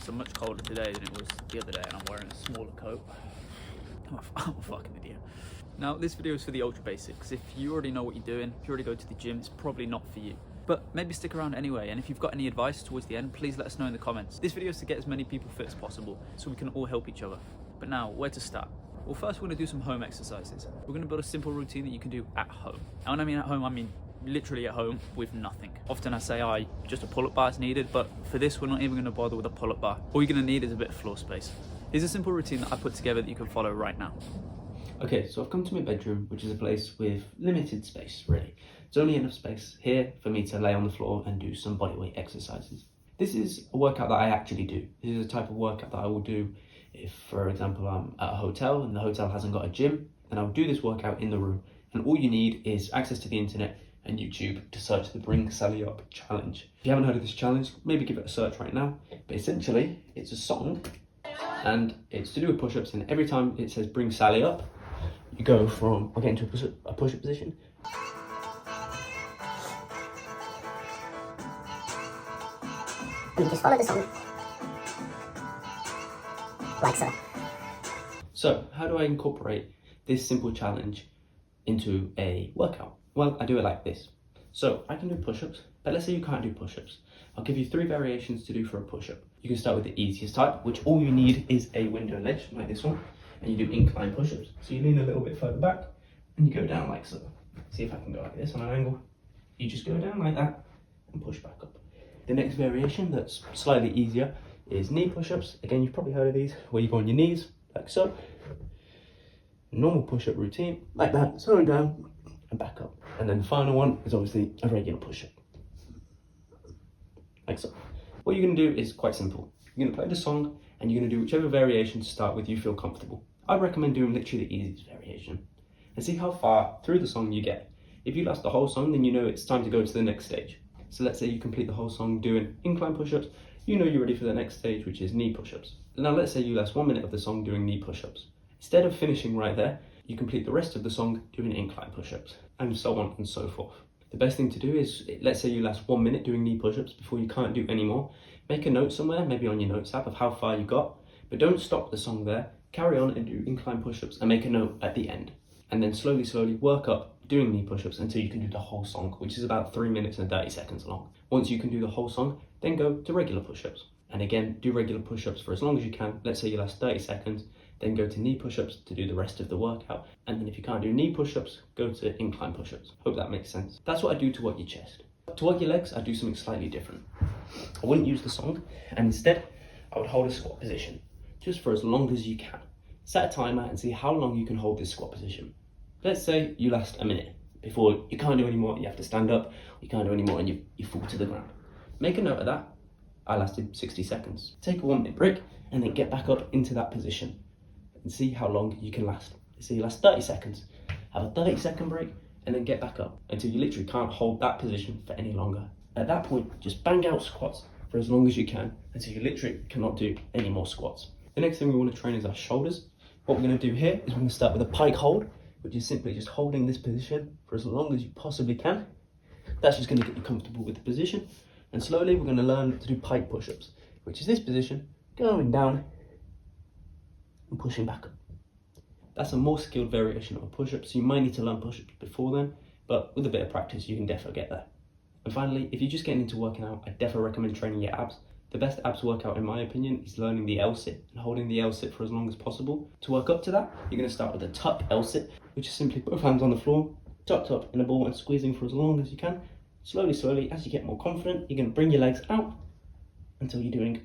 So much colder today than it was the other day, and I'm wearing a smaller coat. I'm a fucking idiot. Now, this video is for the ultra basics. If you already know what you're doing, if you already go to the gym, it's probably not for you. But maybe stick around anyway, and if you've got any advice towards the end, please let us know in the comments. This video is to get as many people fit as possible, so we can all help each other. But now, where to start? Well, first we're gonna do some home exercises. We're gonna build a simple routine that you can do at home. And when I mean at home, I mean literally at home with nothing. Often I say, just a pull-up bar is needed, but for this, we're not even gonna bother with a pull-up bar. All you're gonna need is a bit of floor space. Here's a simple routine that I put together that you can follow right now. Okay, so I've come to my bedroom, which is a place with limited space, really. There's only enough space here for me to lay on the floor and do some bodyweight exercises. This is a workout that I actually do. This is a type of workout that I will do if, for example, I'm at a hotel and the hotel hasn't got a gym, then I'll do this workout in the room. And all you need is access to the internet and YouTube to search the Bring Sally Up challenge. If you haven't heard of this challenge, maybe give it a search right now. But essentially, it's a song and it's to do with push-ups, and every time it says Bring Sally Up, you go from, I'll get into a push-up position. You just follow the song, like so. So, how do I incorporate this simple challenge into a workout? Well, I do it like this. So, I can do push-ups, but let's say you can't do push-ups. I'll give you 3 variations to do for a push-up. You can start with the easiest type, which all you need is a window ledge, like this one, and you do incline push-ups. So you lean a little bit further back, and you go down like so. See if I can go like this on an angle. You just go down like that, and push back up. The next variation that's slightly easier is knee push-ups. Again, you've probably heard of these, where you go on your knees, like so. Normal push-up routine, like that, slowing down, and back up. And then the final one is obviously a regular push-up, like so. What you're gonna do is quite simple. You're gonna play the song, and you're gonna do whichever variation to start with you feel comfortable. I'd recommend doing literally the easiest variation, and see how far through the song you get. If you last the whole song, then you know it's time to go to the next stage. So let's say you complete the whole song doing incline push-ups, you know you're ready for the next stage, which is knee push-ups. Now let's say you last 1 minute of the song doing knee push-ups. Instead of finishing right there, you complete the rest of the song doing incline push-ups, and so on and so forth. The best thing to do is, let's say you last 1 minute doing knee push-ups before you can't do any more. Make a note somewhere, maybe on your notes app, of how far you got, but don't stop the song there. Carry on and do incline push-ups and make a note at the end. And then slowly work up doing knee push-ups until you can do the whole song, which is about 3 minutes and 30 seconds long. Once you can do the whole song, then go to regular push-ups. And again, do regular push-ups for as long as you can. Let's say you last 30 seconds, then go to knee push-ups to do the rest of the workout. And then if you can't do knee push-ups, go to incline push-ups. Hope that makes sense. That's what I do to work your chest. To work your legs, I do something slightly different. I wouldn't use the song, and instead, I would hold a squat position, just for as long as you can. Set a timer and see how long you can hold this squat position. Let's say you last a minute. Before you can't do any more, you have to stand up, you can't do any more, and you fall to the ground. Make a note of that. I lasted 60 seconds. Take a 1 minute break, and then get back up into that position, and see how long you can last. So you last 30 seconds, have a 30-second break, and then get back up until you literally can't hold that position for any longer. At that point, just bang out squats for as long as you can until you literally cannot do any more squats. The next thing we want to train is our shoulders. What we're going to do here is we're going to start with a pike hold, which is simply just holding this position for as long as you possibly can. That's just going to get you comfortable with the position. And slowly we're going to learn to do pike push-ups, which is this position, going down and pushing back up. That's a more skilled variation of a push-up, so you might need to learn push-ups before then, but with a bit of practice, you can definitely get there. And finally, if you're just getting into working out, I definitely recommend training your abs. The best abs workout, in my opinion, is learning the L-sit and holding the L-sit for as long as possible. To work up to that, you're going to start with a tuck L-sit, which is simply both hands on the floor, tucked up in a ball and squeezing for as long as you can. Slowly, as you get more confident, you're going to bring your legs out until you're doing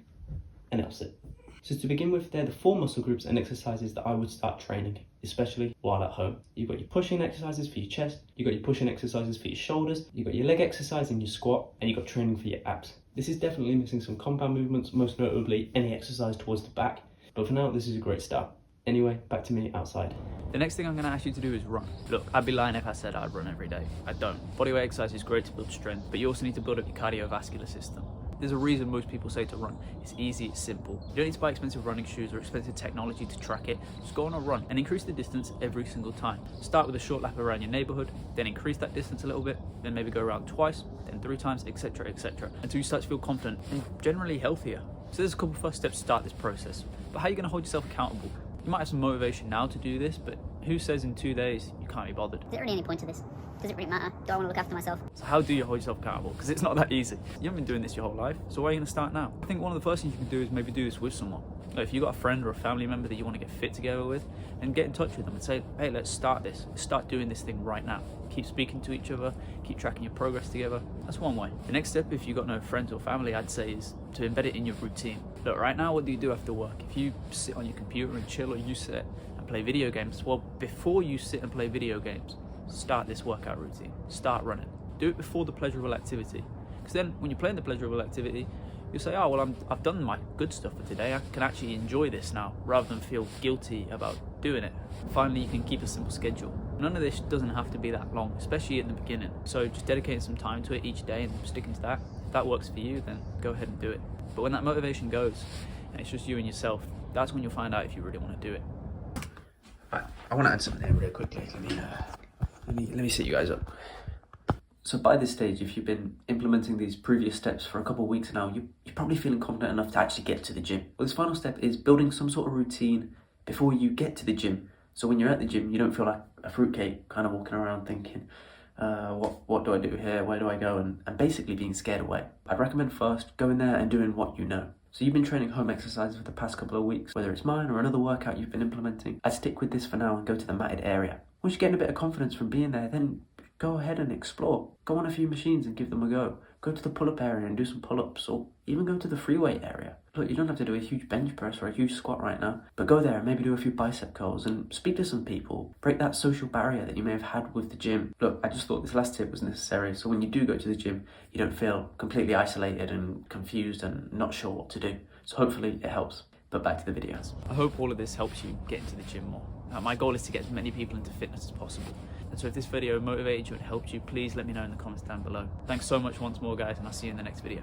an L-sit. So to begin with, they're the 4 muscle groups and exercises that I would start training, especially while at home. You've got your pushing exercises for your chest, you've got your pushing exercises for your shoulders, you've got your leg exercise and your squat, and you've got training for your abs. This is definitely missing some compound movements, most notably any exercise towards the back, but for now, this is a great start. Anyway, back to me outside. The next thing I'm going to ask you to do is run. Look, I'd be lying if I said I'd run every day. I don't. Bodyweight exercise is great to build strength, but you also need to build up your cardiovascular system. There's a reason most people say to run. It's easy, it's simple. You don't need to buy expensive running shoes or expensive technology to track it. Just go on a run and increase the distance every single time. Start with a short lap around your neighborhood, then increase that distance a little bit, then maybe go around twice, then 3 times, etc., etc., until you start to feel confident and generally healthier. So there's a couple first steps to start this process. But how are you going to hold yourself accountable? You might have some motivation now to do this, but who says in 2 days you can't be bothered? Is there really any point to this? Does it really matter? Do I want to look after myself? So how do you hold yourself accountable? Because it's not that easy. You haven't been doing this your whole life, so why are you going to start now? I think one of the first things you can do is maybe do this with someone. Like if you've got a friend or a family member that you want to get fit together with, then get in touch with them and say, hey, let's start this. Let's start doing this thing right now. Keep speaking to each other, keep tracking your progress together. That's one way. The next step, if you've got no friends or family, I'd say is to embed it in your routine. Look, right now, what do you do after work? If you sit on your computer and chill, or you sit and play video games, well, before you sit and play video games, start this workout routine. Start running. Do it before the pleasurable activity. Because then when you're playing the pleasurable activity, you'll say, oh, well, I've done my good stuff for today. I can actually enjoy this now, rather than feel guilty about doing it. Finally, you can keep a simple schedule. None of this doesn't have to be that long, especially in the beginning. So just dedicating some time to it each day and sticking to that. If that works for you, then go ahead and do it. But when that motivation goes, and it's just you and yourself, that's when you'll find out if you really want to do it. Right, I want to add something there really quickly. Let me set you guys up. So by this stage, if you've been implementing these previous steps for a couple of weeks now, you're probably feeling confident enough to actually get to the gym. Well, this final step is building some sort of routine before you get to the gym. So when you're at the gym, you don't feel like a fruitcake kind of walking around thinking, what do I do here? Where do I go? And basically being scared away. I'd recommend first going there and doing what you know. So you've been training home exercises for the past couple of weeks, whether it's mine or another workout you've been implementing. I'd stick with this for now and go to the matted area. Once you're getting a bit of confidence from being there, then go ahead and explore. Go on a few machines and give them a go. Go to the pull-up area and do some pull-ups, or even go to the free weight area. Look, you don't have to do a huge bench press or a huge squat right now, but go there and maybe do a few bicep curls and speak to some people. Break that social barrier that you may have had with the gym. Look, I just thought this last tip was necessary, so when you do go to the gym, you don't feel completely isolated and confused and not sure what to do. So hopefully it helps. But back to the videos. I hope all of this helps you get into the gym more. My goal is to get as many people into fitness as possible. And so if this video motivated you and helped you, please let me know in the comments down below. Thanks so much once more, guys, and I'll see you in the next video.